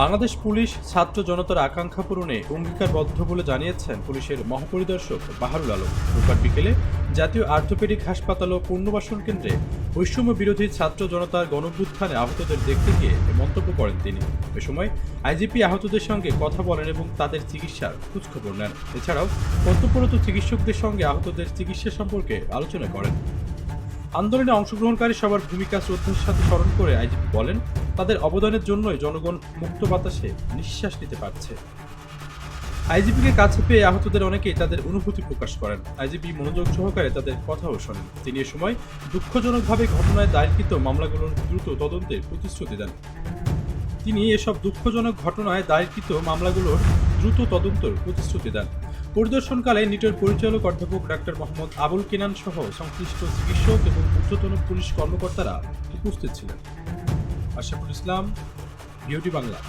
Bangladesh police ছাত্র জনতার আকাঙ্ক্ষা পূরণে অঙ্গীকারবদ্ধ বলে জানিয়েছেন পুলিশের মহাপরিদর্শক বাহারুল আলম। রোববার বিকেলে জাতীয় আর্থোপেডিক হাসপাতাল ও পুনর্বাসন কেন্দ্রে বৈষম্য বিরোধী ছাত্র জনতার গণঅভ্যুত্থানে আহতদের দেখতে গিয়ে এ মন্তব্য করেন তিনি। এ সময় আইজিপি আহতদের সঙ্গে কথা বলেন এবং তাদের চিকিৎসার খোঁজখবর নেন। এছাড়াও কর্তব্যরত চিকিৎসকদের সঙ্গে আহতদের চিকিৎসা সম্পর্কে আলোচনা করেন। আন্দোলনে অংশগ্রহণকারী সবার ভূমিকা শ্রদ্ধার সাথে স্মরণ করে আইজিপি বলেন, তাদের অবদানের জন্যই জনগণ মুক্ত বাতাসে নিঃশ্বাস নিতে পারছে। আইজিপিকে কাছে পেয়ে আহতদের অনেকেই তাদের অনুভূতি প্রকাশ করেন। আইজিপি মনোযোগ সহকারে তাদের কথাও শোনেন। তিনি এ সময় দুঃখজনকভাবে ঘটনায় দায়েরকৃত মামলাগুলোর দ্রুত তদন্তের প্রতিশ্রুতি দেন। পরিদর্শনকালে নিটের পরিচালক অধ্যাপক ডাক্তার মোহাম্মদ আবুল কিনান সহ সংশ্লিষ্ট চিকিৎসক এবং ঊর্ধ্বতন পুলিশ কর্মকর্তারা উপস্থিত ছিলেন। আশরাফুল ইসলাম, বিউটি বাংলা।